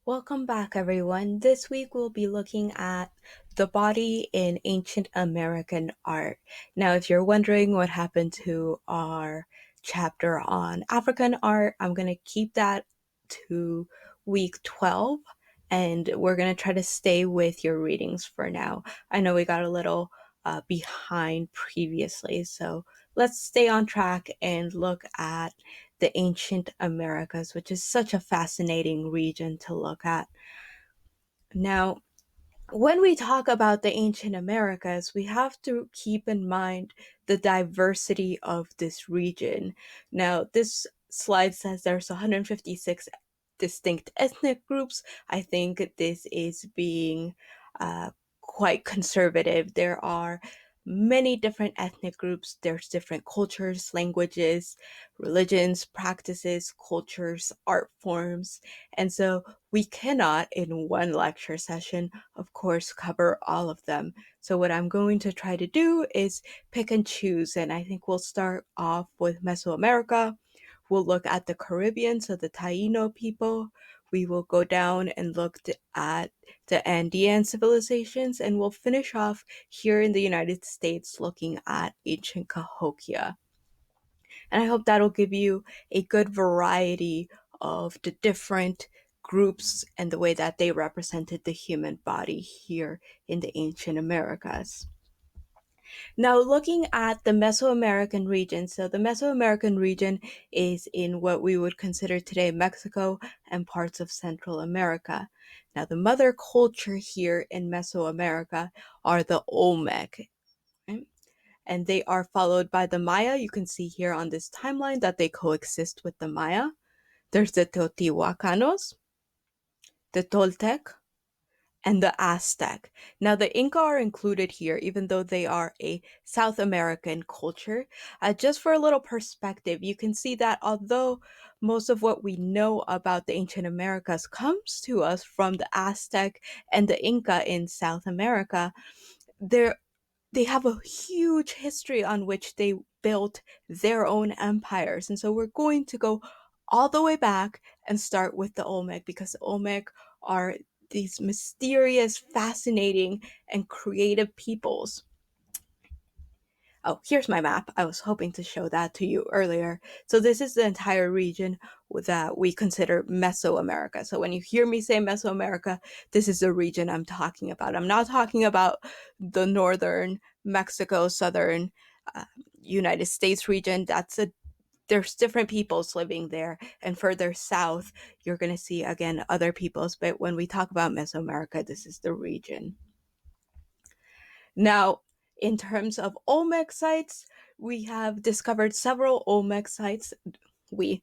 Welcome back, everyone. This week we'll be looking at the body in ancient American art. Now, if you're wondering what happened to our chapter on African art, I'm going to keep that to week 12 and we're going to try to stay with your readings for now. I know we got a little behind previously, so let's stay on track and look at the ancient Americas, which is such a fascinating region to look at. Now, when we talk about the ancient Americas, we have to keep in mind the diversity of this region. Now, this slide says there's 156 distinct ethnic groups. I think this is being quite conservative. There are many different ethnic groups, there's different cultures, languages, religions, practices, cultures, art forms. And so we cannot, in one lecture session, of course, cover all of them. So what I'm going to try to do is pick and choose. And I think we'll start off with Mesoamerica. We'll look at the Caribbean, so the Taino people. We will go down and look at the Andean civilizations, and we'll finish off here in the United States looking at ancient Cahokia. And I hope that'll give you a good variety of the different groups and the way that they represented the human body here in the ancient Americas. Now, looking at the Mesoamerican region, so the Mesoamerican region is in what we would consider today Mexico and parts of Central America. Now, the mother culture here in Mesoamerica are the Olmec, right? And they are followed by the Maya. You can see here on this timeline that they coexist with the Maya. There's the Teotihuacanos, the Toltec, and the Aztec. Now, the Inca are included here, even though they are a South American culture. Just for a little perspective, you can see that although most of what we know about the ancient Americas comes to us from the Aztec and the Inca in South America, there they have a huge history on which they built their own empires. And so we're going to go all the way back and start with the Olmec because the Olmec are these mysterious, fascinating, and creative peoples. Oh, here's my map. I was hoping to show that to you earlier. So this is the entire region that we consider Mesoamerica. So when you hear me say Mesoamerica, this is the region I'm talking about. I'm not talking about the northern Mexico, southern United States region. There's different peoples living there, and further south, you're going to see again other peoples. But when we talk about Mesoamerica, this is the region. Now, in terms of Olmec sites, we have discovered several Olmec sites. We,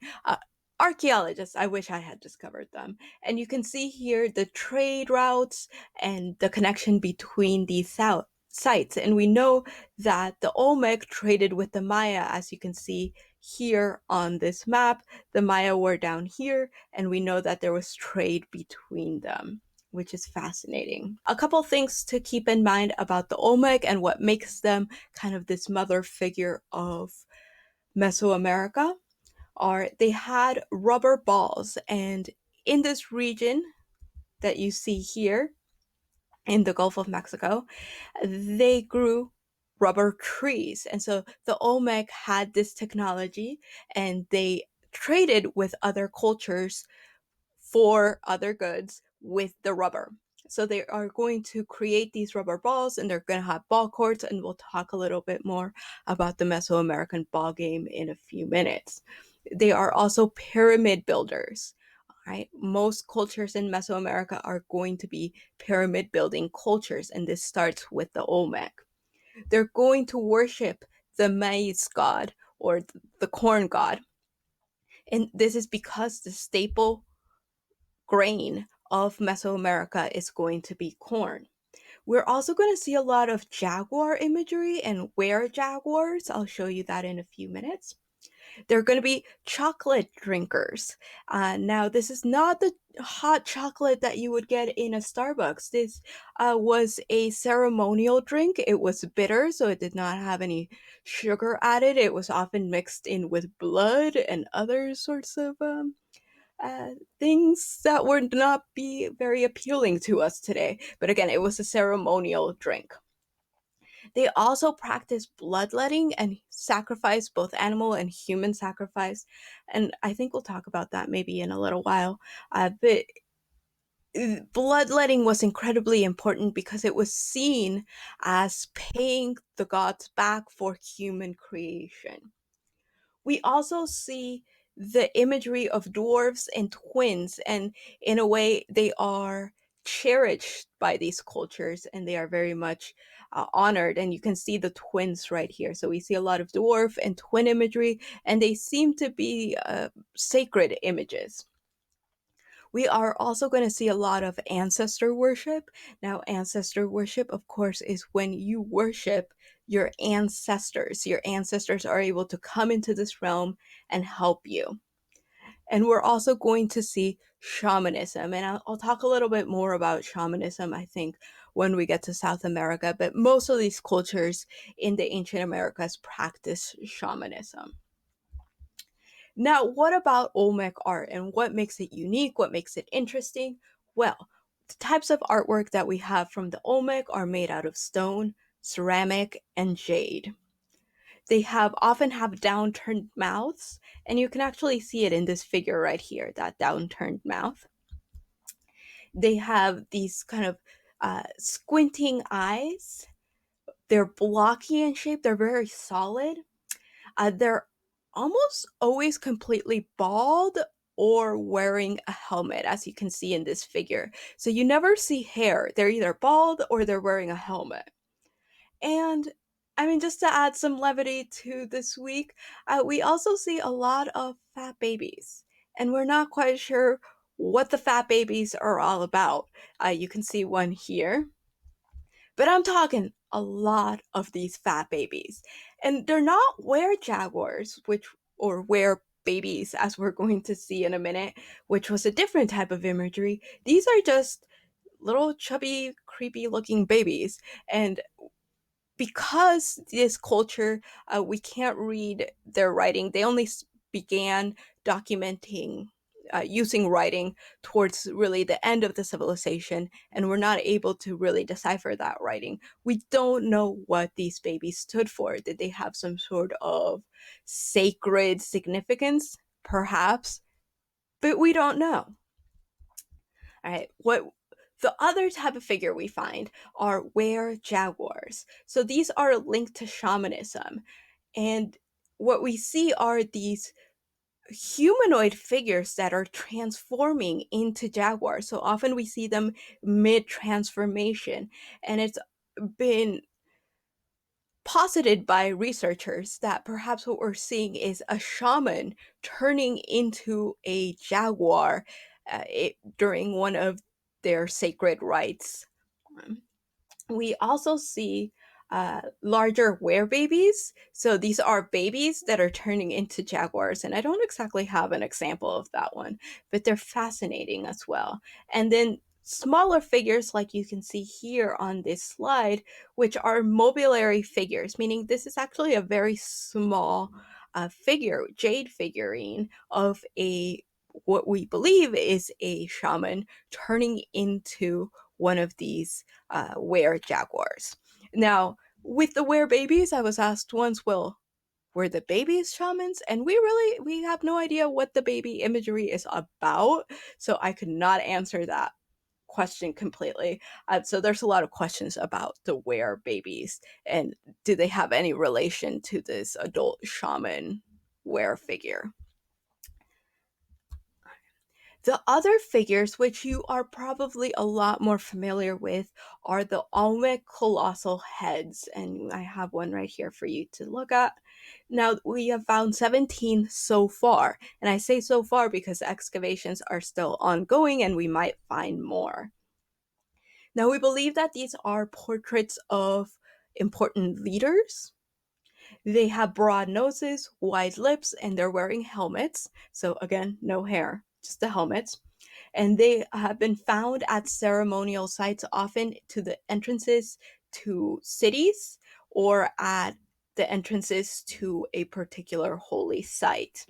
archaeologists, I wish I had discovered them. And you can see here the trade routes and the connection between these sites. And we know that the Olmec traded with the Maya, as you can see here on this map. The Maya were down here, and we know that there was trade between them, which is fascinating. A couple things to keep in mind about the Olmec and what makes them kind of this mother figure of Mesoamerica are they had rubber balls, and in this region that you see here in the Gulf of Mexico, they grew rubber trees. And so the Olmec had this technology and they traded with other cultures for other goods with the rubber. So they are going to create these rubber balls and they're going to have ball courts. And we'll talk a little bit more about the Mesoamerican ball game in a few minutes. They are also pyramid builders. Right? Most cultures in Mesoamerica are going to be pyramid building cultures, and this starts with the Olmec. They're going to worship the maize god or the corn god. And this is because the staple grain of Mesoamerica is going to be corn. We're also going to see a lot of jaguar imagery and were jaguars. I'll show you that in a few minutes. They're going to be chocolate drinkers. Now, this is not the hot chocolate that you would get in a Starbucks. This was a ceremonial drink. It was bitter, so it did not have any sugar added. It was often mixed in with blood and other sorts of things that would not be very appealing to us today. But again, it was a ceremonial drink. They also practice bloodletting and sacrifice, both animal and human sacrifice. And I think we'll talk about that maybe in a little while. But bloodletting was incredibly important because it was seen as paying the gods back for human creation. We also see the imagery of dwarves and twins, and in a way, they are cherished by these cultures and they are very much honored. And you can see the twins right here. So we see a lot of dwarf and twin imagery, and they seem to be sacred images. We are also going to see a lot of ancestor worship. Now, ancestor worship, of course, is when you worship your ancestors. Your ancestors are able to come into this realm and help you. And we're also going to see shamanism. And I'll talk a little bit more about shamanism, I think, when we get to South America. But most of these cultures in the ancient Americas practice shamanism. Now, what about Olmec art and what makes it unique? What makes it interesting? Well, the types of artwork that we have from the Olmec are made out of stone, ceramic, and jade. They often have downturned mouths, and you can actually see it in this figure right here, that downturned mouth. They have these kind of squinting eyes. They're blocky in shape. They're very solid. They're almost always completely bald or wearing a helmet, as you can see in this figure. So you never see hair. They're either bald or they're wearing a helmet. And I mean, just to add some levity to this week, we also see a lot of fat babies. And we're not quite sure what the fat babies are all about. You can see one here. But I'm talking a lot of these fat babies. And they're not were jaguars, or were babies, as we're going to see in a minute, which was a different type of imagery. These are just little chubby, creepy looking babies. And because this culture, we can't read their writing, they only began documenting using writing towards really the end of the civilization, and we're not able to really decipher that writing. We don't know what these babies stood for. Did they have some sort of sacred significance? Perhaps, but we don't know. All right, what the other type of figure we find are were jaguars. So these are linked to shamanism, and what we see are these humanoid figures that are transforming into jaguars. So often we see them mid transformation, and it's been posited by researchers that perhaps what we're seeing is a shaman turning into a jaguar during one of their sacred rites. We also see larger werebabies. So these are babies that are turning into jaguars. And I don't exactly have an example of that one, but they're fascinating as well. And then smaller figures, like you can see here on this slide, which are mobiliary figures, meaning this is actually a very small figure, jade figurine of a what we believe is a shaman turning into one of these were jaguars. Now, with the were babies, I was asked once, well, were the babies shamans? And we have no idea what the baby imagery is about, so I could not answer that question completely. So there's a lot of questions about the were babies and do they have any relation to this adult shaman were figure? The other figures, which you are probably a lot more familiar with, are the Olmec colossal heads. And I have one right here for you to look at. Now, we have found 17 so far. And I say so far because excavations are still ongoing and we might find more. Now, we believe that these are portraits of important leaders. They have broad noses, wide lips, and they're wearing helmets. So, again, no hair, just the helmets. And they have been found at ceremonial sites, often to the entrances to cities or at the entrances to a particular holy site.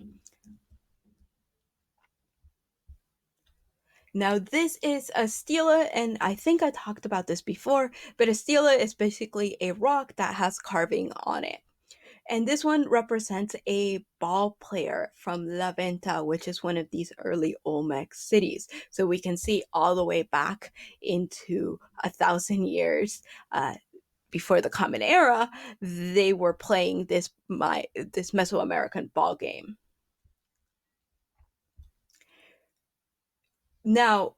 Now, this is a stela, and I think I talked about this before, but a stela is basically a rock that has carving on it. And this one represents a ball player from La Venta, which is one of these early Olmec cities. So we can see all the way back into 1,000 years before the Common Era, they were playing this Mesoamerican ball game. Now,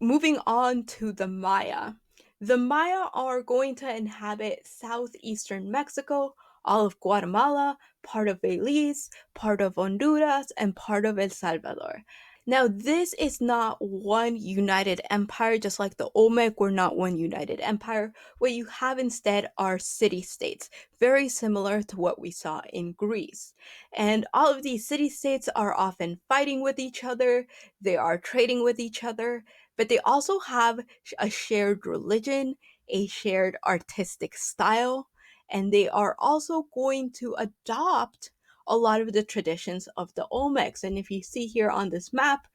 moving on to the Maya. The Maya are going to inhabit southeastern Mexico, all of Guatemala, part of Belize, part of Honduras, and part of El Salvador. Now, this is not one united empire, just like the Olmec were not one united empire. What you have instead are city states, very similar to what we saw in Greece. And all of these city states are often fighting with each other, they are trading with each other, but they also have a shared religion, a shared artistic style, and they are also going to adopt a lot of the traditions of the Olmecs. And if you see here on this map,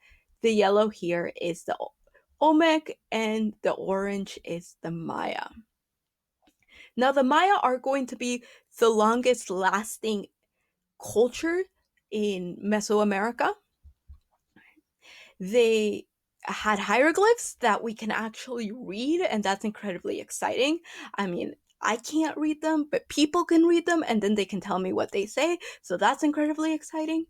the yellow here is the Olmec and the orange is the Maya. Now, the Maya are going to be the longest lasting culture in Mesoamerica. They had hieroglyphs that we can actually read, and that's incredibly exciting. I mean, I can't read them, but people can read them and then they can tell me what they say. So that's incredibly exciting.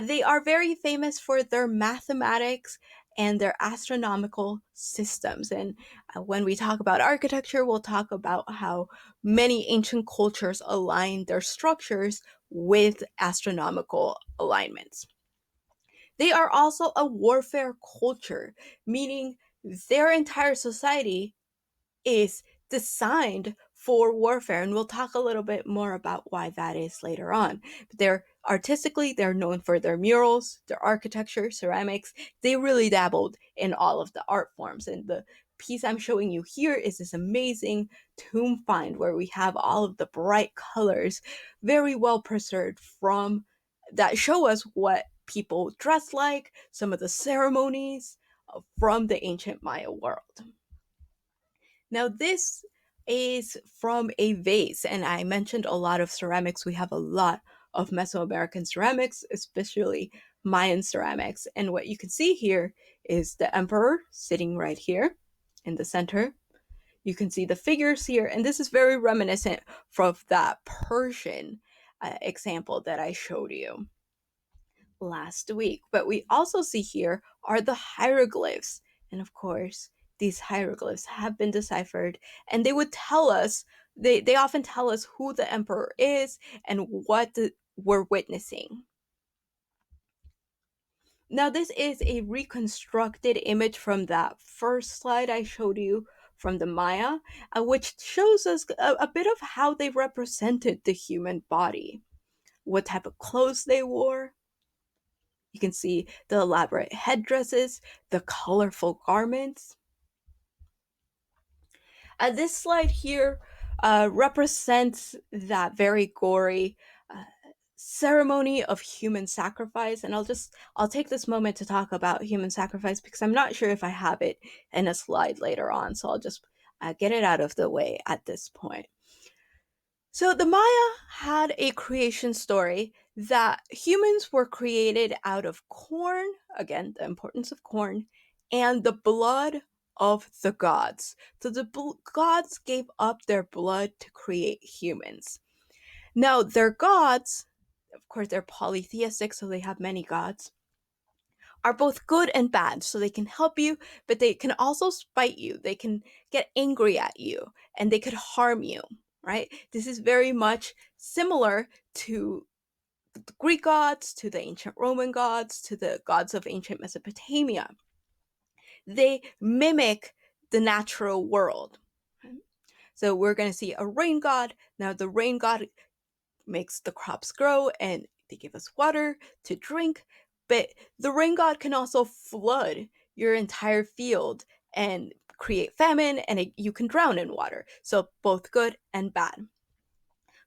They are very famous for their mathematics and their astronomical systems. And when we talk about architecture, we'll talk about how many ancient cultures align their structures with astronomical alignments. They are also a warfare culture, meaning their entire society is designed for warfare, and we'll talk a little bit more about why that is later on. But they're known for their murals, their architecture, ceramics. They really dabbled in all of the art forms, and the piece I'm showing you here is this amazing tomb find where we have all of the bright colors very well preserved from that show us what people dress like, some of the ceremonies from the ancient Maya world. Now, this is from a vase, and I mentioned a lot of ceramics. We have a lot of Mesoamerican ceramics, especially Mayan ceramics. And what you can see here is the emperor sitting right here in the center. You can see the figures here, and this is very reminiscent from that Persian example that I showed you last week. But we also see here are the hieroglyphs. And of course, these hieroglyphs have been deciphered, and they would tell us, they often tell us who the emperor is and what we're witnessing. Now, this is a reconstructed image from that first slide I showed you from the Maya, which shows us a bit of how they represented the human body, what type of clothes they wore. You can see the elaborate headdresses, the colorful garments. This slide here represents that very gory uh, ceremony of human sacrifice, and I'll take this moment to talk about human sacrifice because I'm not sure if I have it in a slide later on, so I'll just get it out of the way at this point. So the Maya had a creation story that humans were created out of corn, again, the importance of corn, and the blood of the gods. So the gods gave up their blood to create humans. Now, their gods, of course, they're polytheistic, so they have many gods, are both good and bad. So they can help you, but they can also spite you. They can get angry at you and they could harm you, right? This is very much similar to the Greek gods, to the ancient Roman gods, to the gods of ancient Mesopotamia. They mimic the natural world. So we're going to see a rain god. Now, the rain god makes the crops grow and they give us water to drink. But the rain god can also flood your entire field and create famine, and you can drown in water. So both good and bad.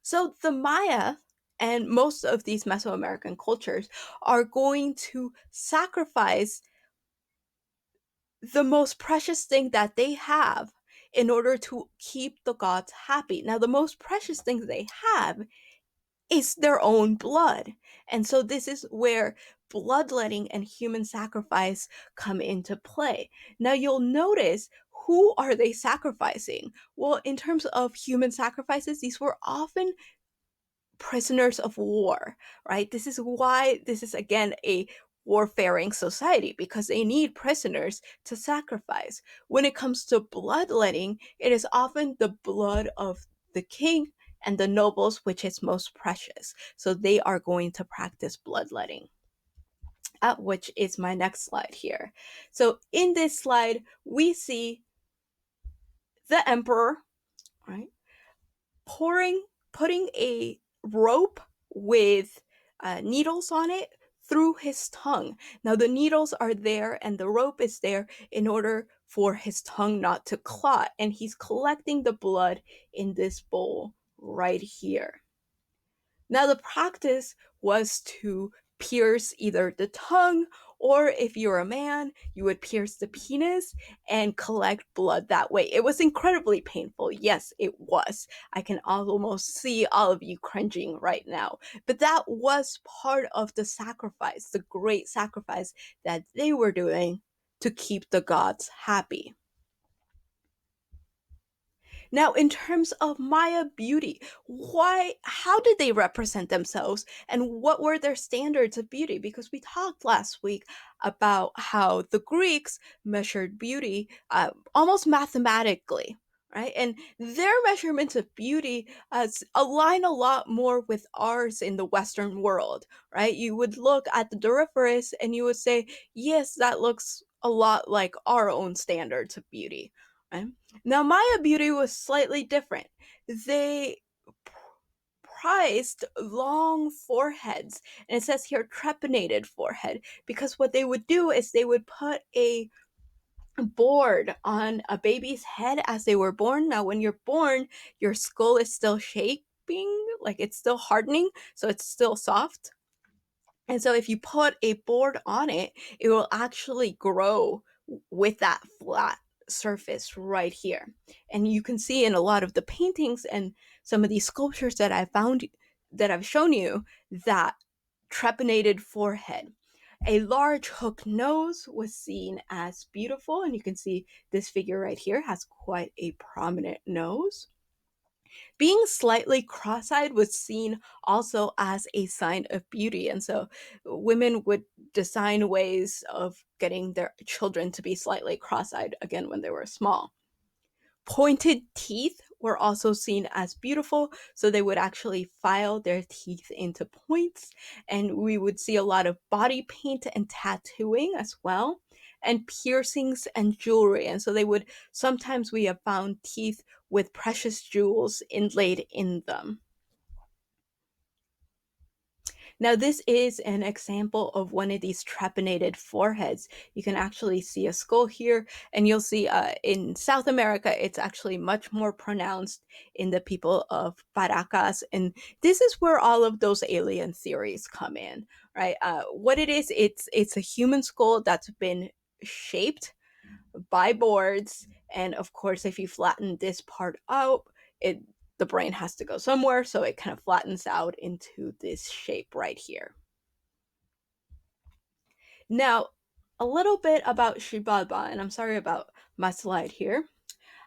So the Maya and most of these Mesoamerican cultures are going to sacrifice the most precious thing that they have in order to keep the gods happy. Now, the most precious thing they have is their own blood. And so this is where bloodletting and human sacrifice come into play. Now you'll notice, who are they sacrificing? Well, in terms of human sacrifices, these were often prisoners of war, right? This is why this is again a warfaring society, because they need prisoners to sacrifice. When it comes to bloodletting, it is often the blood of the king and the nobles which is most precious. So they are going to practice bloodletting. Which is my next slide here. So in this slide, we see the emperor, right, pouring putting a rope with needles on it through his tongue. Now the needles are there and the rope is there in order for his tongue not to clot, and he's collecting the blood in this bowl right here. Now, the practice was to pierce either the tongue, or if you're a man, you would pierce the penis and collect blood that way. It was incredibly painful. Yes, it was. I can almost see all of you cringing right now. But that was part of the sacrifice, the great sacrifice that they were doing to keep the gods happy. Now, in terms of Maya beauty, how did they represent themselves and what were their standards of beauty? Because we talked last week about how the Greeks measured beauty almost mathematically. Right, and their measurements of beauty align a lot more with ours in the Western world. Right, you would look at the Doryphorus and you would say, yes, that looks a lot like our own standards of beauty. Right? Now, Maya beauty was slightly different. They prized long foreheads, and it says here trepanated forehead, because what they would do is they would put a board on a baby's head as they were born. Now, when you're born, your skull is still shaping, like it's still hardening, so it's still soft. And so if you put a board on it, it will actually grow with that flat surface right here. And you can see in a lot of the paintings and some of these sculptures that I found, that I've shown you, that trepanated forehead. A large hook nose was seen as beautiful, and you can see this figure right here has quite a prominent nose. Being slightly cross-eyed was seen also as a sign of beauty, and so women would design ways of getting their children to be slightly cross-eyed again when they were small. Pointed teeth were also seen as beautiful, so they would actually file their teeth into points, and we would see a lot of body paint and tattooing as well, and piercings and jewelry. And so they would sometimes, we have found teeth with precious jewels inlaid in them. Now, this is an example of one of these trepanated foreheads. You can actually see a skull here, and you'll see in South America, it's actually much more pronounced in the people of Paracas. And this is where all of those alien theories come in, right? What it is, it's a human skull that's been shaped by boards. And of course, if you flatten this part out, it the brain has to go somewhere, so it kind of flattens out into this shape right here. Now, a little bit about Xibalba, and I'm sorry about my slide here.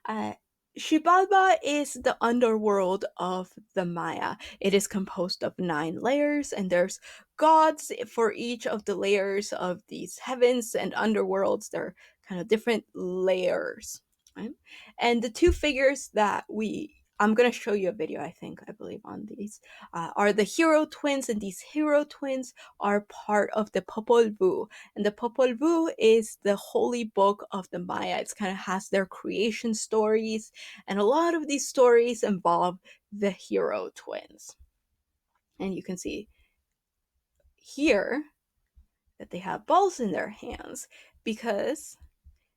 Uh, Xibalba is the underworld of the Maya. It is composed of 9 layers, and there's gods for each of the layers of these heavens and underworlds. They're kind of different layers. Right? And the two figures that I'm going to show you a video, I believe, on these, are the hero twins, and these hero twins are part of the Popol Vuh. And the Popol Vuh is the holy book of the Maya. It kind of has their creation stories, and a lot of these stories involve the hero twins. And you can see here that they have balls in their hands, because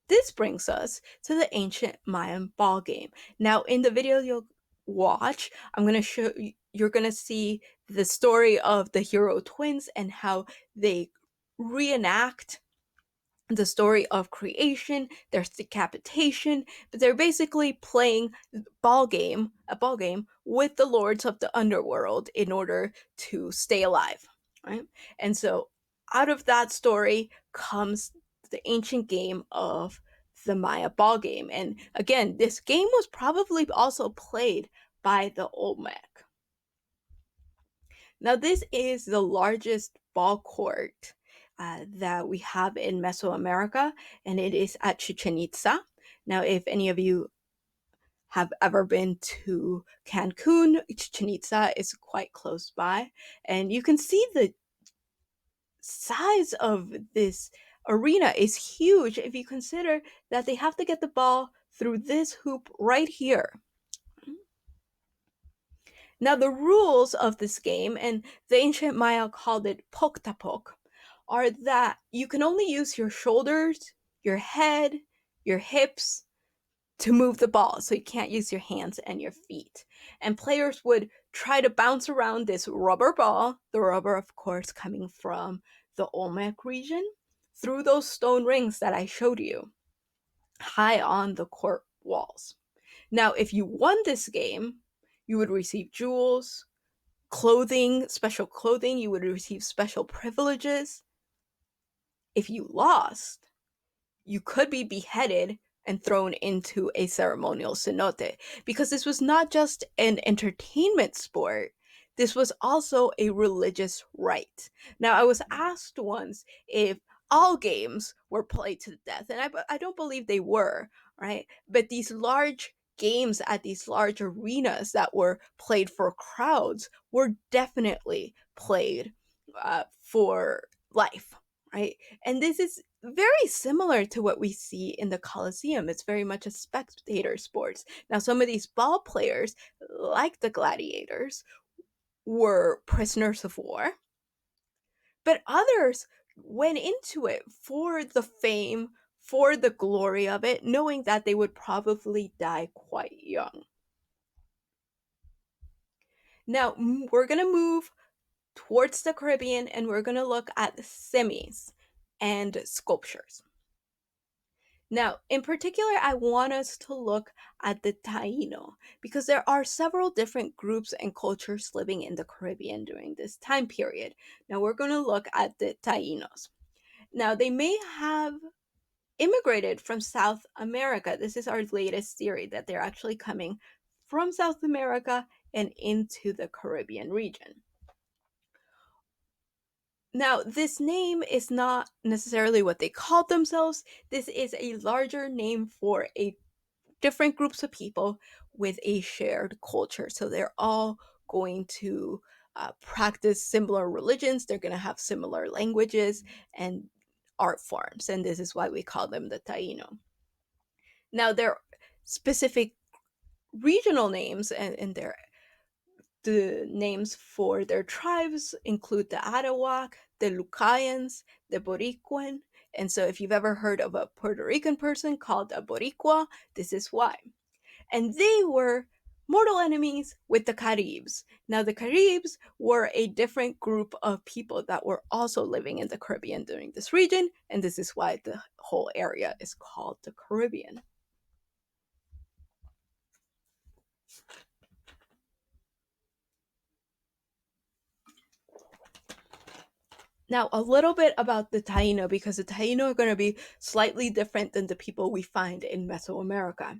this brings us to the ancient Mayan ball game. Now, in the video you'll watch, I'm going to show you, you're going to see the story of the hero twins and how they reenact the story of creation, there's decapitation, but they're basically playing a ball game with the lords of the underworld in order to stay alive, right? And so out of that story comes the ancient game of the Maya ball game. And again, this game was probably also played by the Olmec. Now, this is the largest ball court that we have in Mesoamerica, and it is at Chichen Itza. Now, if any of you have ever been to Cancun, Chichen Itza is quite close by, and you can see the size of this arena is huge if you consider that they have to get the ball through this hoop right here. Now, the rules of this game, and the ancient Maya called it poktapok, are that you can only use your shoulders, your head, your hips to move the ball. So you can't use your hands and your feet. And players would try to bounce around this rubber ball, the rubber, of course, coming from the Olmec region, through those stone rings that I showed you high on the court walls. Now, if you won this game, you would receive jewels, clothing, special clothing, you would receive special privileges. If you lost, you could be beheaded and thrown into a ceremonial cenote, because this was not just an entertainment sport, this was also a religious rite. Now, I was asked once if all games were played to the death, and I don't believe they were, right? But these large games at these large arenas that were played for crowds were definitely played for life, right? And this is very similar to what we see in the Colosseum. It's very much a spectator sports. Now, some of these ball players, like the gladiators, were prisoners of war, but others went into it for the fame, for the glory of it, knowing that they would probably die quite young. Now, we're going to move towards the Caribbean and we're going to look at semis and sculptures. Now, in particular, I want us to look at the Taino because there are several different groups and cultures living in the Caribbean during this time period. Now, we're going to look at the Tainos. Now, they may have immigrated from South America. This is our latest theory that they're actually coming from South America and into the Caribbean region. Now, this name is not necessarily what they called themselves. This is a larger name for a different groups of people with a shared culture. So they're all going to practice similar religions. They're going to have similar languages and art forms. And this is why we call them the Taino. Now, their specific regional names and their the names for their tribes include the Arawak, the Lucayans, the Boricuan. And so, if you've ever heard of a Puerto Rican person called a Boricua, this is why. And they were mortal enemies with the Caribs. Now, the Caribs were a different group of people that were also living in the Caribbean during this region, and this is why the whole area is called the Caribbean. Now, a little bit about the Taino, because the Taino are going to be slightly different than the people we find in Mesoamerica.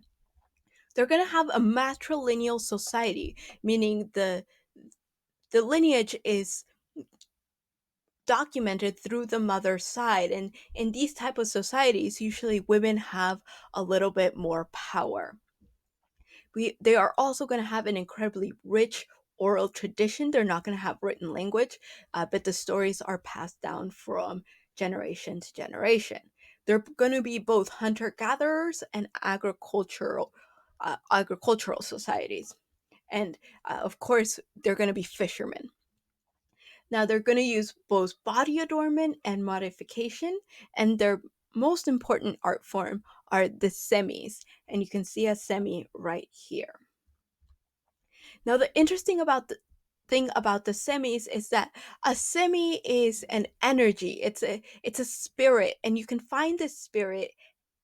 They're going to have a matrilineal society, meaning the lineage is documented through the mother's side, and in these type of societies usually women have a little bit more power. They are also going to have an incredibly rich oral tradition. They're not going to have written language, but the stories are passed down from generation to generation. They're going to be both hunter gatherers and agricultural societies, and of course they're going to be fishermen. Now, they're going to use both body adornment and modification, and their most important art form are the semis, and you can see a semi right here. Now, the interesting about thing about the semis is that a semi is an energy. It's a spirit, and you can find this spirit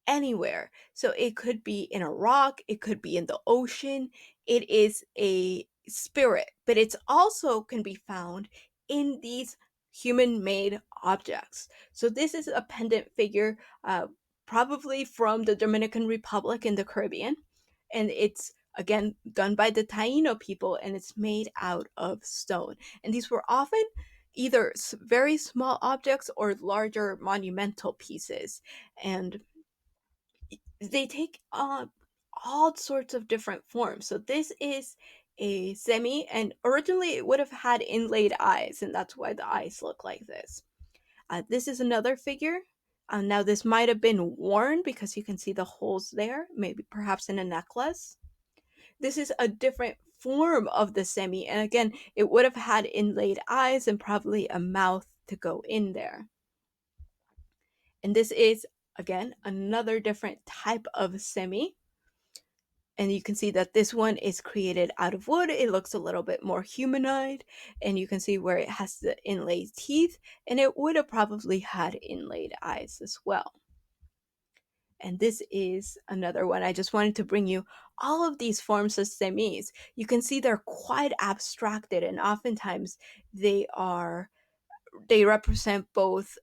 anywhere. So it could be in a rock, it could be in the ocean. It is a spirit, but it's also can be found in these human made objects. So this is a pendant figure, probably from the Dominican Republic in the Caribbean. And it's again done by the Taino people, and it's made out of stone. And these were often either very small objects or larger monumental pieces. And they take all sorts of different forms. So this is a semi, and originally it would have had inlaid eyes, and that's why the eyes look like this. This is another figure. Now this might have been worn because you can see the holes there, maybe perhaps in a necklace. This is a different form of the semi, and again, it would have had inlaid eyes and probably a mouth to go in there. And this is again another different type of semi, and you can see that this one is created out of wood. It looks a little bit more humanoid, and you can see where it has the inlaid teeth, and it would have probably had inlaid eyes as well. And this is another one. I just wanted to bring you all of these forms of semis. You can see they're quite abstracted, and oftentimes they represent both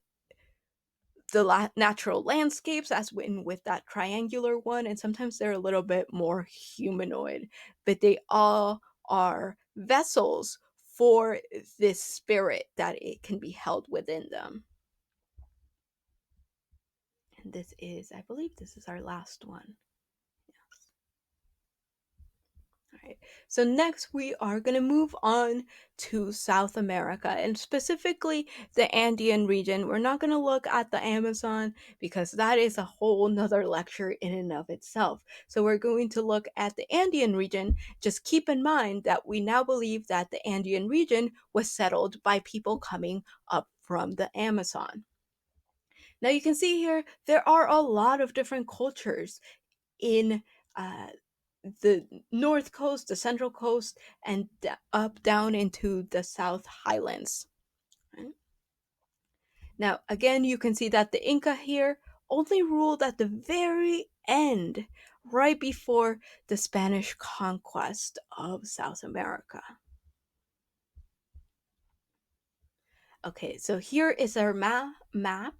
the natural landscapes, as in with that triangular one, and sometimes they're a little bit more humanoid, but they all are vessels for this spirit that it can be held within them. And this is, I believe, this is our last one. All right. So next we are going to move on to South America, and specifically the Andean region. We're not going to look at the Amazon because that is a whole nother lecture in and of itself. So we're going to look at the Andean region. Just keep in mind that we now believe that the Andean region was settled by people coming up from the Amazon. Now you can see here there are a lot of different cultures in uh, the north coast, the central coast, and up down into the South Highlands. Right? Now, again, you can see that the Inca here only ruled at the very end, right before the Spanish conquest of South America. Okay, so here is our map.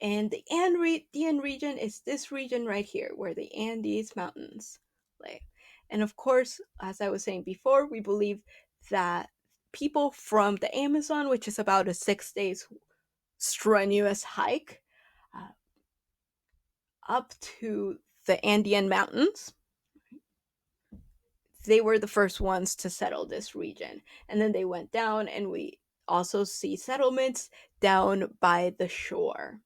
And the Andean region is this region right here, where the Andes Mountains lay. And of course, as I was saying before, we believe that people from the Amazon, which is about a 6 days strenuous hike uh, up to the Andean Mountains, they were the first ones to settle this region. And then they went down, and we also see settlements down by the shore.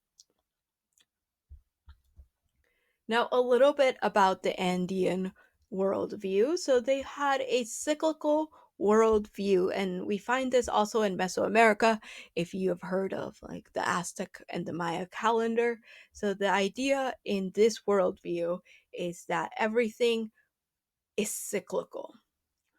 Now, a little bit about the Andean worldview. So they had a cyclical worldview, and we find this also in Mesoamerica, if you have heard of like the Aztec and the Maya calendar. So the idea in this worldview is that everything is cyclical.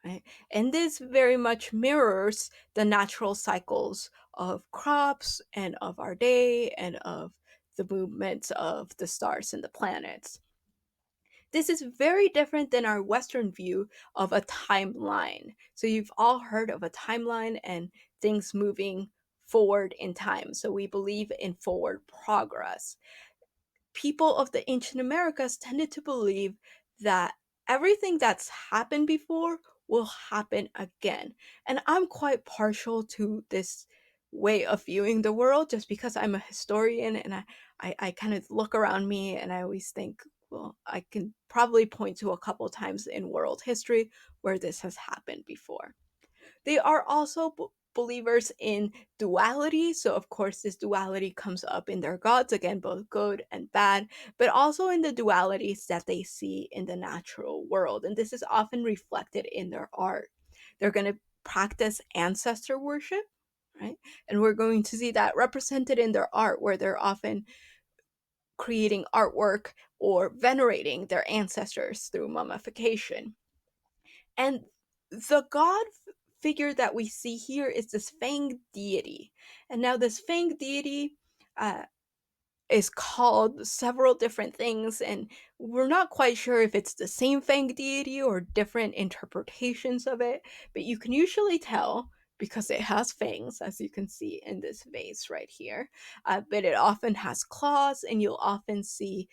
Right? And this very much mirrors the natural cycles of crops and of our day and of the movements of the stars and the planets. This is very different than our Western view of a timeline. So, you've all heard of a timeline and things moving forward in time. So, we believe in forward progress. People of the ancient Americas tended to believe that everything that's happened before will happen again. And I'm quite partial to this way of viewing the world just because I'm a historian, and I kind of look around me and I always think, well, I can probably point to a couple times in world history where this has happened before. They are also believers in duality. So, of course, this duality comes up in their gods, again, both good and bad, but also in the dualities that they see in the natural world. And this is often reflected in their art. They're going to practice ancestor worship, right? And we're going to see that represented in their art, where they're often creating artwork or venerating their ancestors through mummification. And the god figure that we see here is this fanged deity. And now this fanged deity uh, is called several different things, and we're not quite sure if it's the same fang deity or different interpretations of it, but you can usually tell because it has fangs, as you can see in this vase right here. But it often has claws, and you'll often see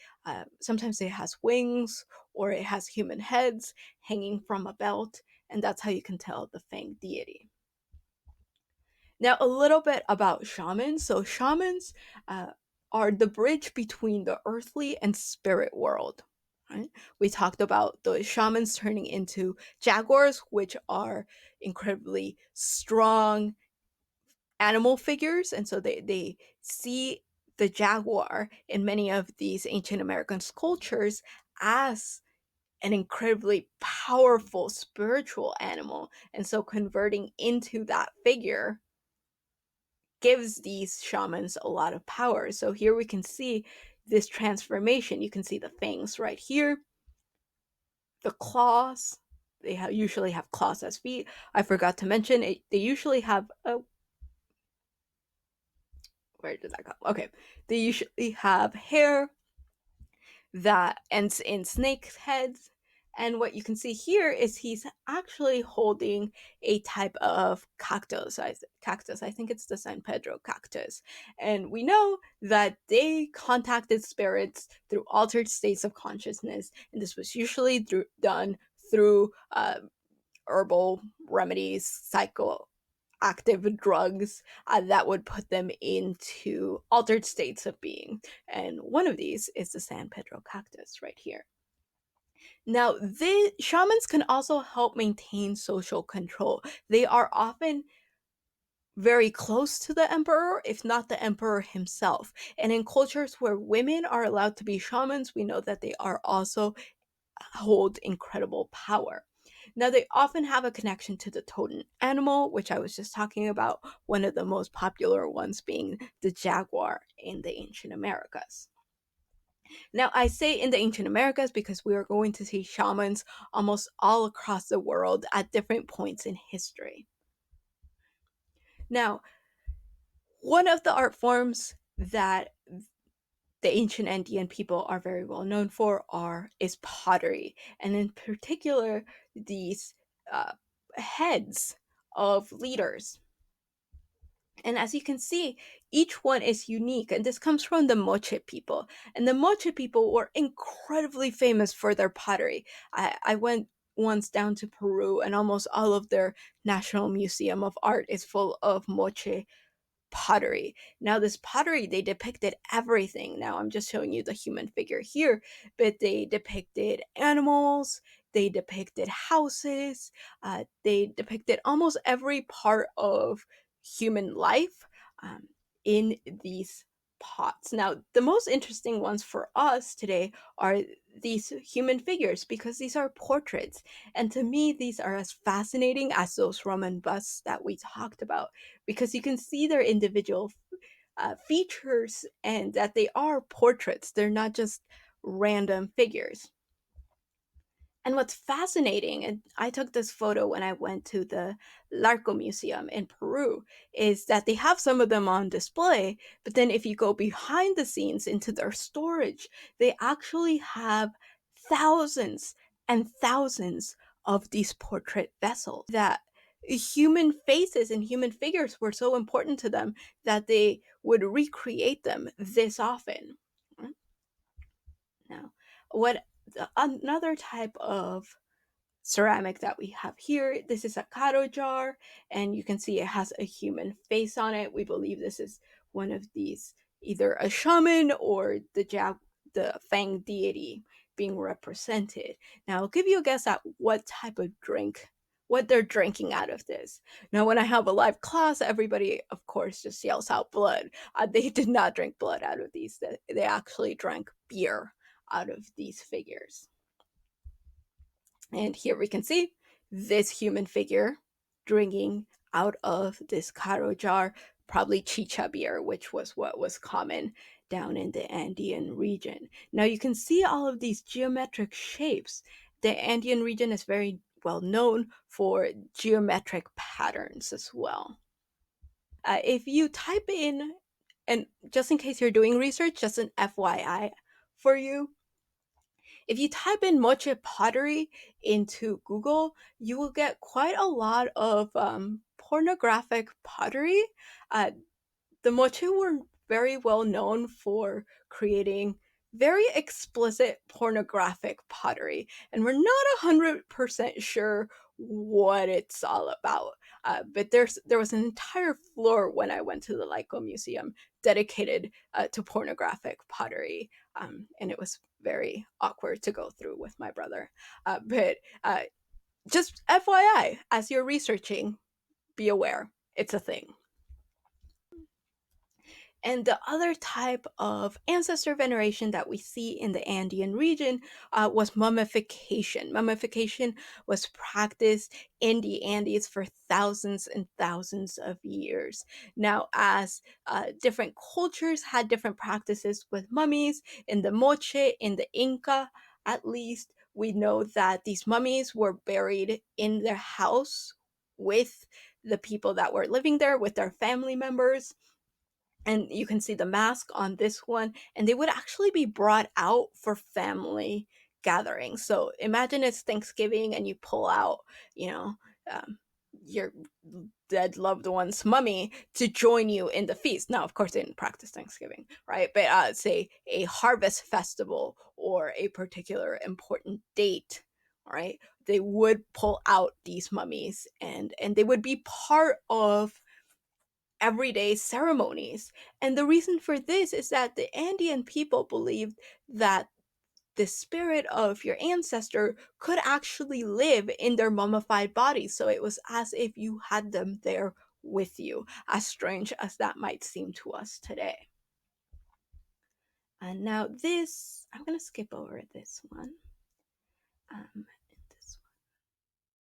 sometimes it has wings or it has human heads hanging from a belt, and that's how you can tell the fang deity. Now, a little bit about shamans. So, shamans uh, are the bridge between the earthly and spirit world. Right? We talked about the shamans turning into jaguars, which are incredibly strong animal figures. And so they see the jaguar in many of these ancient American cultures as an incredibly powerful spiritual animal. And so converting into that figure gives these shamans a lot of power. So here we can see this transformation. You can see the fangs right here, the claws. Usually have claws as feet. I forgot to mention it. They usually have a where did that go? Okay, they usually have hair that ends in snake heads. And what you can see here is he's actually holding a type of cactus. I think it's the San Pedro cactus. And we know that they contacted spirits through altered states of consciousness. And this was usually done through herbal remedies, psychoactive drugs that would put them into altered states of being. And one of these is the San Pedro cactus right here. Now, the shamans can also help maintain social control. They are often very close to the emperor, if not the emperor himself. And in cultures where women are allowed to be shamans, we know that they are also hold incredible power. Now, they often have a connection to the totem animal, which I was just talking about, one of the most popular ones being the jaguar in the ancient Americas. Now, I say in the ancient Americas because we are going to see shamans almost all across the world at different points in history. Now, one of the art forms that the ancient Andean people are very well known for is pottery, and in particular these uh, heads of leaders. And as you can see, each one is unique, and this comes from the Moche people. And the Moche people were incredibly famous for their pottery. I went once down to Peru, and almost all of their National Museum of Art is full of Moche pottery. Now, this pottery, they depicted everything. Now, I'm just showing you the human figure here, but they depicted animals, they depicted houses, they depicted almost every part of human life um, in these pots. Now, the most interesting ones for us today are these human figures because these are portraits. And to me, these are as fascinating as those Roman busts that we talked about because you can see their individual features and that they are portraits. They're not just random figures. And what's fascinating, and I took this photo when I went to the Larco Museum in Peru, is that they have some of them on display, but then if you go behind the scenes into their storage, they actually have thousands and thousands of these portrait vessels that human faces and human figures were so important to them that they would recreate them this often. Now, what another type of ceramic that we have here. This is a caro jar, and you can see it has a human face on it. We believe this is one of these, either a shaman or the Fang deity being represented. Now, I'll give you a guess at what type of drink, what they're drinking out of this. Now, when I have a live class, everybody, of course, just yells out blood. They did not drink blood out of these. They actually drank beer out of these figures. And here we can see this human figure drinking out of this caro jar, probably chicha beer, which was what was common down in the Andean region. Now you can see all of these geometric shapes. The Andean region is very well known for geometric patterns as well. If you type in, and just in case you're doing research, just an FYI for you, if you type in moche pottery into Google, you will get quite a lot of pornographic pottery. Uh, the Moche were very well known for creating very explicit pornographic pottery, and we're not 100% sure what it's all about. But there was an entire floor when I went to the Lyco Museum dedicated to pornographic pottery, and it was very awkward to go through with my brother. But just FYI, as you're researching, be aware it's a thing. And the other type of ancestor veneration that we see in the Andean region was mummification. Mummification was practiced in the Andes for thousands and thousands of years. Now, as different cultures had different practices with mummies, in the Moche, in the Inca, at least, we know that these mummies were buried in their house with the people that were living there, with their family members, and you can see the mask on this one, and they would actually be brought out for family gatherings. So imagine it's Thanksgiving and you pull out, you know, um, your dead loved one's mummy to join you in the feast. Now, of course, they didn't practice Thanksgiving, right? But say a harvest festival or a particular important date, right? They would pull out these mummies, and they would be part of everyday ceremonies. And the reason for this is that the Andean people believed that the spirit of your ancestor could actually live in their mummified bodies. So it was as if you had them there with you, as strange as that might seem to us today. And now this, I'm going to skip over this one. This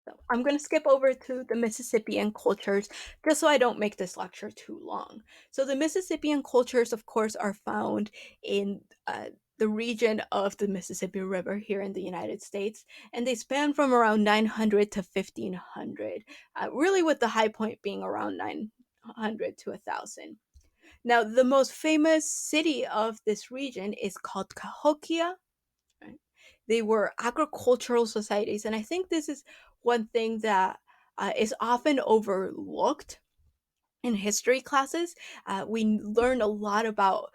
So I'm going to skip over to the Mississippian cultures just so I don't make this lecture too long. So the Mississippian cultures, of course, are found in the region of the Mississippi River here in the United States, and they span from around 900 to 1500, really with the high point being around 900 to 1000. Now, the most famous city of this region is called Cahokia. Right? They were agricultural societies, and I think this is one thing that is often overlooked in history classes. We learn a lot about,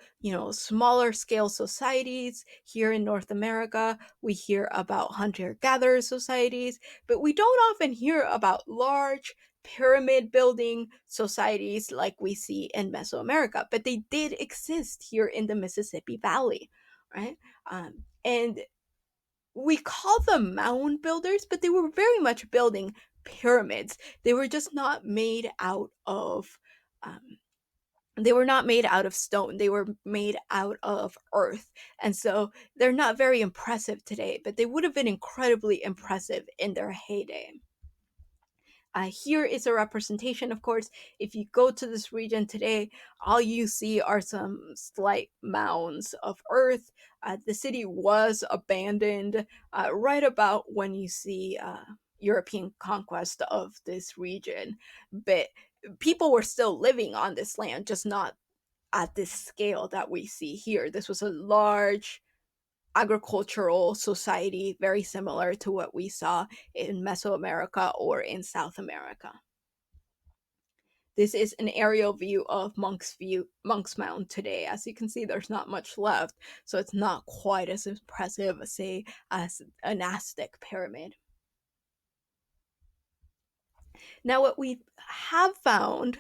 smaller scale societies here in North America. We hear about hunter-gatherer societies, but we don't often hear about large pyramid building societies like we see in Mesoamerica, but they did exist here in the Mississippi Valley, right? And we call them mound builders, but they were very much building pyramids. They were just not made out of um, they were not made out of stone. They were made out of earth. And so they're not very impressive today, but they would have been incredibly impressive in their heyday. Here is a representation, of course. If you go to this region today, all you see are some slight mounds of earth. The city was abandoned right about when you see European conquest of this region. But people were still living on this land, just not at this scale that we see here. This was a large agricultural society, very similar to what we saw in Mesoamerica or in South America. This is an aerial view of Monk's Mound today. As you can see, there's not much left, so it's not quite as impressive, say, as an Aztec pyramid. Now, what we have found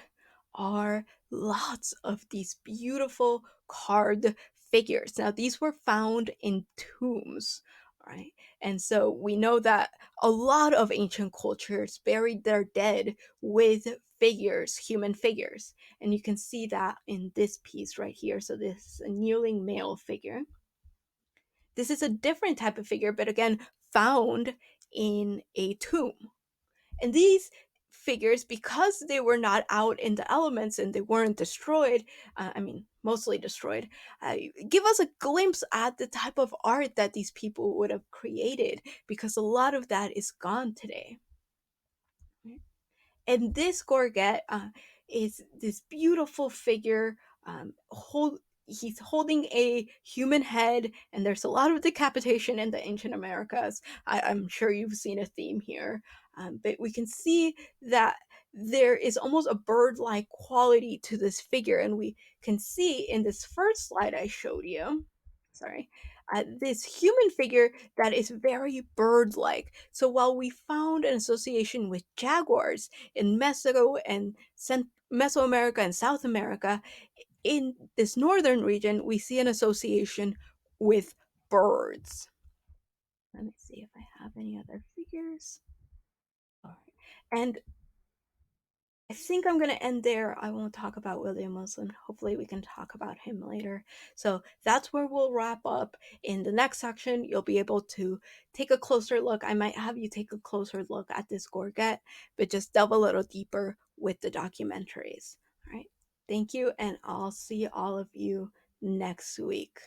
are lots of these beautiful carved figures. Now, these were found in tombs, right? And so we know that a lot of ancient cultures buried their dead with figures, human figures. And you can see that in this piece right here. So this is a kneeling male figure. This is a different type of figure, but again, found in a tomb. And these figures, because they were not out in the elements and they weren't destroyed, I mean, mostly destroyed, give us a glimpse at the type of art that these people would have created, because a lot of that is gone today. And this gorget is this beautiful figure. He's holding a human head, and there's a lot of decapitation in the ancient Americas. I'm sure you've seen a theme here, but we can see that there is almost a bird-like quality to this figure, and we can see in this first slide I showed you. Sorry, this human figure that is very bird-like. So while we found an association with jaguars in Mesoamerica and South America, in this northern region, we see an association with birds. Let me see if I have any other figures. All right. And I think I'm going to end there. I won't talk about William Muslim. Hopefully, we can talk about him later. So that's where we'll wrap up. In the next section, you'll be able to take a closer look. I might have you take a closer look at this gorget, but just delve a little deeper with the documentaries. All right. Thank you, and I'll see all of you next week.